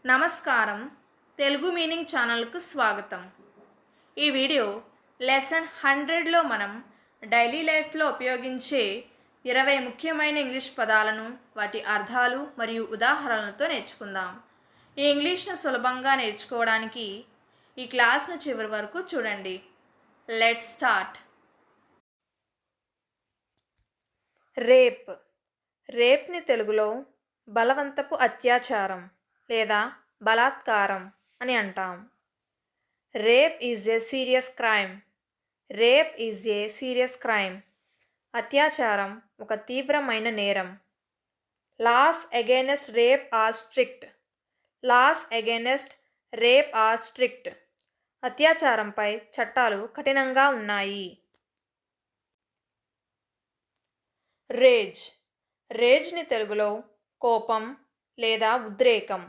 నమస్కారం. తెలుగు మీనింగ్ ఛానల్కు స్వాగతం. ఈ వీడియో లెసన్ 100లో మనం డైలీ లైఫ్లో ఉపయోగించే 20 ముఖ్యమైన ఇంగ్లీష్ పదాలను, వాటి అర్థాలు మరియు ఉదాహరణలతో నేర్చుకుందాం. ఈ ఇంగ్లీష్ను సులభంగా నేర్చుకోవడానికి ఈ క్లాస్ను చివరి వరకు చూడండి. Let's start. రేప్. రేప్ని తెలుగులో బలవంతపు అత్యాచారం లేదా బలాత్కారం అని అంటాం. Rape is a serious crime. Rape is a serious crime. అత్యాచారం ఒక తీవ్రమైన నేరం. Laws against rape are strict. Laws against rape are strict. అత్యాచారంపై చట్టాలు కఠినంగా ఉన్నాయి. రేజ్. రేజ్ని తెలుగులో కోపం లేదా ఉద్రేకం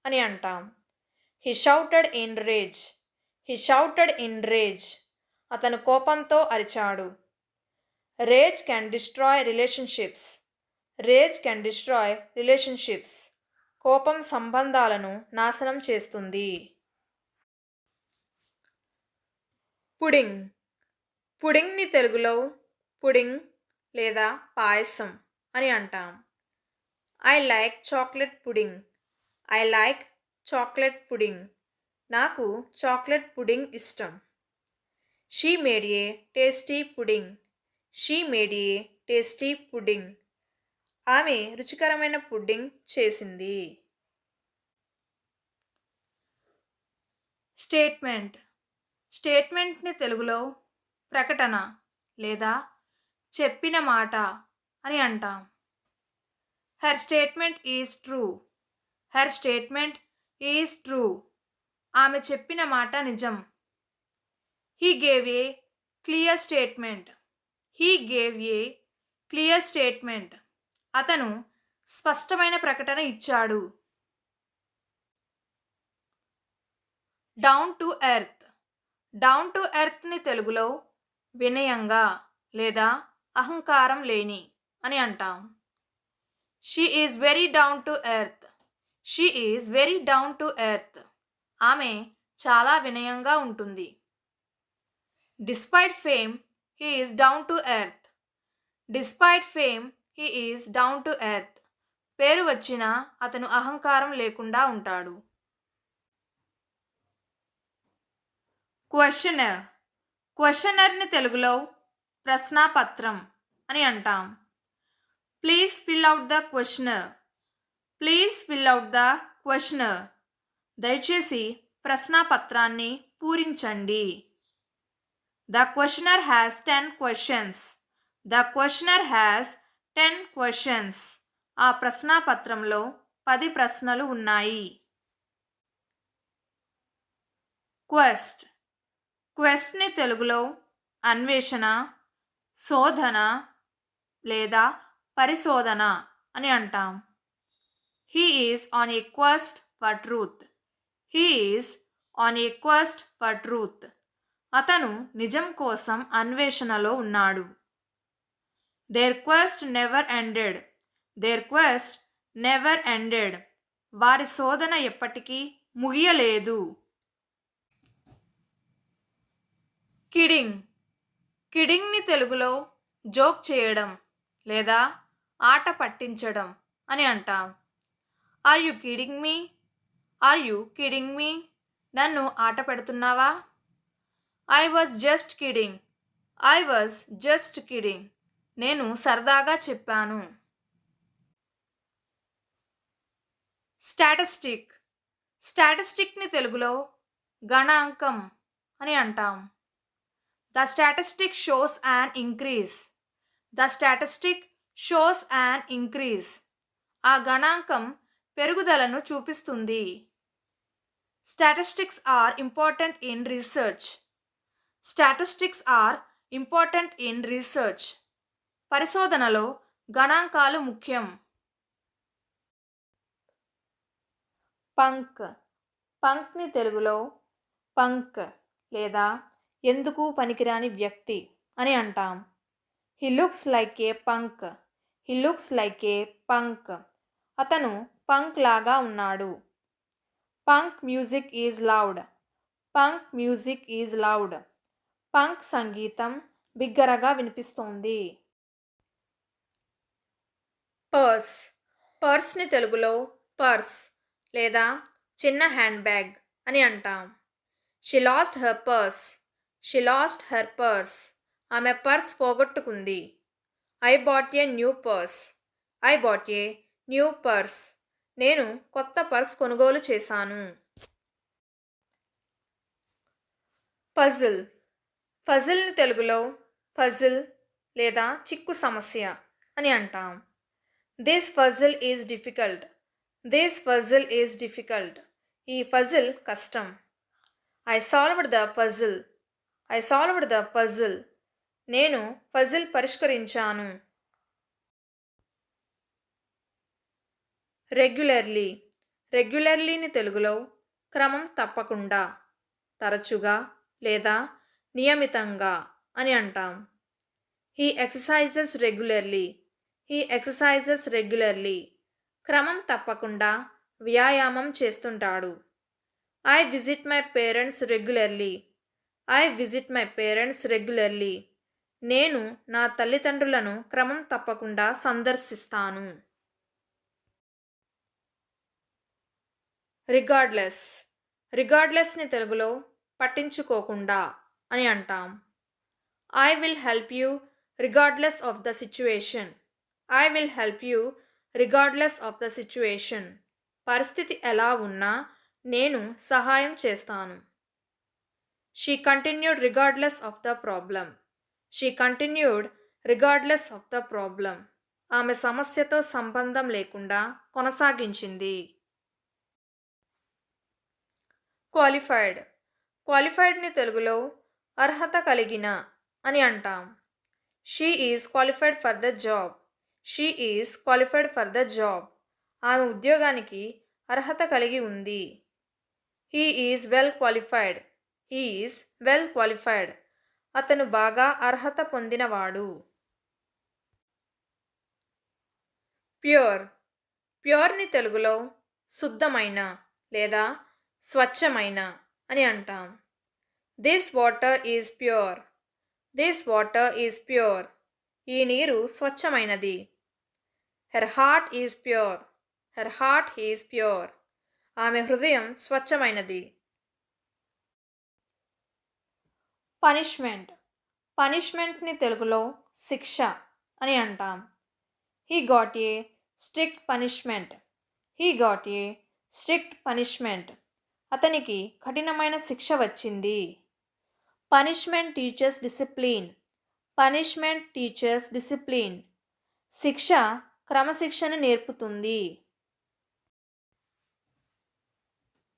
అని అంటాం. He shouted in rage. He shouted in rage. అతను కోపంతో అరిచాడు. Rage can destroy relationships. Rage can destroy relationships. కోపం సంబంధాలను నాశనం చేస్తుంది. పుడింగ్. పుడింగ్ని తెలుగులో పుడింగ్ లేదా పాయసం అని అంటాం. I like chocolate pudding. I like chocolate pudding. నాకు చాక్లెట్ పుడింగ్ ఇష్టం. She made a tasty pudding. She made a tasty pudding. ఆమె రుచికరమైన పుడ్డింగ్ చేసింది. స్టేట్మెంట్. స్టేట్మెంట్ని తెలుగులో ప్రకటన లేదా చెప్పిన మాట అని అంటాం. Her statement is true. Her statement is true. ఆమె చెప్పిన మాట నిజం. He gave a clear statement. He gave a clear statement. అతను స్పష్టమైన ప్రకటన ఇచ్చాడు. Down to earth. Down to ఎర్త్ని తెలుగులో వినయంగా లేదా అహంకారం లేని అని అంటాం. She is very down to earth. She is very down to earth. ఆమె చాలా వినయంగా ఉంటుంది. Despite fame he is down to earth. Despite fame he is down to earth. పేరు వచ్చినా అతను అహంకారం లేకుండా ఉంటాడు. క్వశ్చనర్. క్వశ్చనర్ని తెలుగులో ప్రశ్నాపత్రం అని అంటాం. Please fill out the questionnaire. Please fill out the questionnaire. దయచేసి ప్రశ్నాపత్రాన్ని పూరించండి. The questionnaire has 10 questions. The questionnaire has 10 questions. ఆ ప్రశ్నాపత్రంలో 10 ప్రశ్నలు ఉన్నాయి. క్వెస్ట్. క్వెస్ట్ని తెలుగులో అన్వేషణ, శోధన లేదా పరిశోధన అని అంటాం. He is on a quest for truth. He is on a quest for truth. అతను నిజం కోసం అన్వేషణలో ఉన్నాడు. Their quest never ended. Their quest never ended. వారి శోధన ఎప్పటికీ ముగియలేదు. కిడింగ్. కిడింగ్ని తెలుగులో జోక్ చేయడం లేదా ఆట పట్టించడం అని అంటాం. Are you kidding me. Are you kidding me. నన్ను ఆట పెడుతున్నావా. I was just kidding. I was just kidding. నేను సరదాగా చెప్పాను. స్టాటిస్టిక్. స్టాటిస్టిక్ని తెలుగులో గణాంకం అని అంటాం. The statistic shows an increase. The statistic shows an increase. ఆ గణాంకం పెరుగుదలను చూపిస్తుంది. Statistics are important in research. Statistics are important in research. పరిశోధనలో గణాంకాలు ముఖ్యం. పంక్. పంక్ని తెలుగులో పంక్ లేదా ఎందుకు పనికిరాని వ్యక్తి అని అంటాం. He looks like A punk. He looks like A punk. అతను పంక్ లాగా ఉన్నాడు. Punk music is loud. Punk music is loud. Punk సంగీతం బిగ్గరగా వినిపిస్తోంది. పర్స్. పర్స్ని తెలుగులో పర్స్ లేదా చిన్న హ్యాండ్ బ్యాగ్ అని అంటాం. She lost her purse. She lost her purse. ఆమె పర్స్ పోగొట్టుకుంది. I bought a new purse. I bought a new purse. నేను కొత్త పర్స్ కొనుగోలు చేశాను. పజిల్. పజిల్ని తెలుగులో పజిల్ లేదా చిక్కు సమస్య అని అంటాం. This puzzle is difficult. This puzzle is difficult. ఈ పజిల్ కష్టం. I solved the puzzle. I solved the puzzle. నేను పజిల్ పరిష్కరించాను. రెగ్యులర్లీ. రెగ్యులర్లీని తెలుగులో క్రమం తప్పకుండా, తరచుగా లేదా నియమితంగా అని అంటాం. He exercises regularly. He exercises regularly. క్రమం తప్పకుండా వ్యాయామం చేస్తుంటాడు. I visit my parents regularly. I visit my parents regularly. నేను నా తల్లిదండ్రులను క్రమం తప్పకుండా సందర్శిస్తాను. రిగార్డ్లెస్. రిగార్డ్లెస్ని తెలుగులో పట్టించుకోకుండా అని అంటాం. I will help you regardless of the situation. I will help you regardless of the situation. పరిస్థితి ఎలా ఉన్నా నేను సహాయం చేస్తాను. She continued regardless of the problem. She continued regardless of the problem. ఆమె సమస్యతో సంబంధం లేకుండా కొనసాగించింది. క్వాలిఫైడ్. క్వాలిఫైడ్ని తెలుగులో అర్హత కలిగిన అని అంటాం. She is qualified for the job. She is qualified for the job. ఆమె ఉద్యోగానికి అర్హత కలిగి ఉంది. He is well qualified. He is well qualified. అతను బాగా అర్హత పొందినవాడు. ప్యూర్. ప్యూర్ని తెలుగులో శుద్ధమైన లేదా స్వచ్ఛమైన అని అంటాం. This water is pure. This water is pure. ఈ నీరు స్వచ్ఛమైనది. Her heart is pure. Her heart is pure. ఆమె హృదయం స్వచ్ఛమైనది. పనిష్మెంట్. పనిష్మెంట్ని తెలుగులో శిక్ష అని అంటాం. He got a strict punishment. He got a strict punishment. అతనికి కఠినమైన శిక్ష వచ్చింది. Punishment teaches discipline. Punishment teaches discipline. శిక్ష క్రమశిక్షణ నేర్పుతుంది.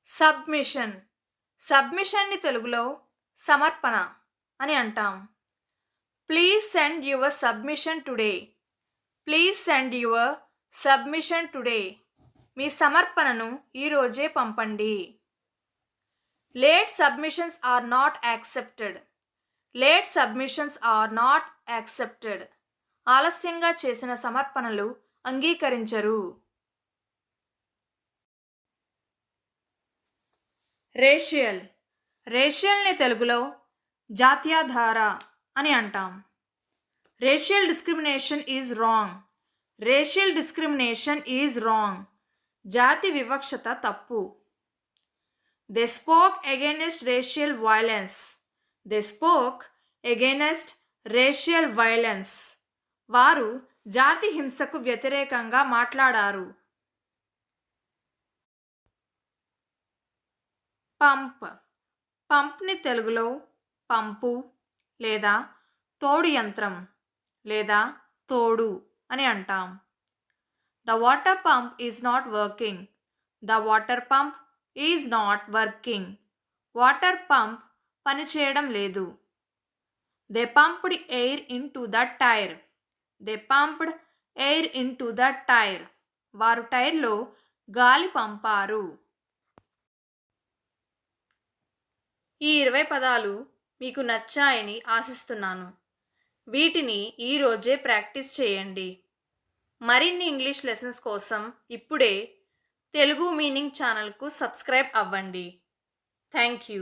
సబ్మిషన్. సబ్మిషన్ని తెలుగులో సమర్పణ అని అంటాం. Please send your submission today. Please send your submission today. మీ సమర్పణను ఈరోజే పంపండి. Late submissions are not accepted. Late submissions are not accepted. ఆలస్యంగా చేసిన సమర్పణలు అంగీకరించరు. రేషియల్. రేషియల్ని తెలుగులో జాత్యాధార అని అంటాం. Racial discrimination is wrong. Racial discrimination is wrong. జాతి వివక్షత తప్పు. They spoke against racial violence. They spoke against racial violence. వారు జాతి హింసకు వ్యతిరేకంగా మాట్లాడారు. పంప్. పంప్ని తెలుగులో పంపు లేదా తోడు యంత్రం లేదా తోడు అని అంటాం. The water pump is not working. The water pump is not working. Water pump పనిచేయడం లేదు. They pumped air in to the tyre. They pumped air in to the tyre. వారు టైర్లో గాలి పంపారు. ఈ 20 పదాలు మీకు నచ్చాయని ఆశిస్తున్నాను. వీటిని ఈరోజే ప్రాక్టీస్ చేయండి. మరిన్ని ఇంగ్లీష్ లెసన్స్ కోసం ఇప్పుడే తెలుగు మీనింగ్ ఛానల్కు సబ్స్క్రైబ్ అవ్వండి. Thank you.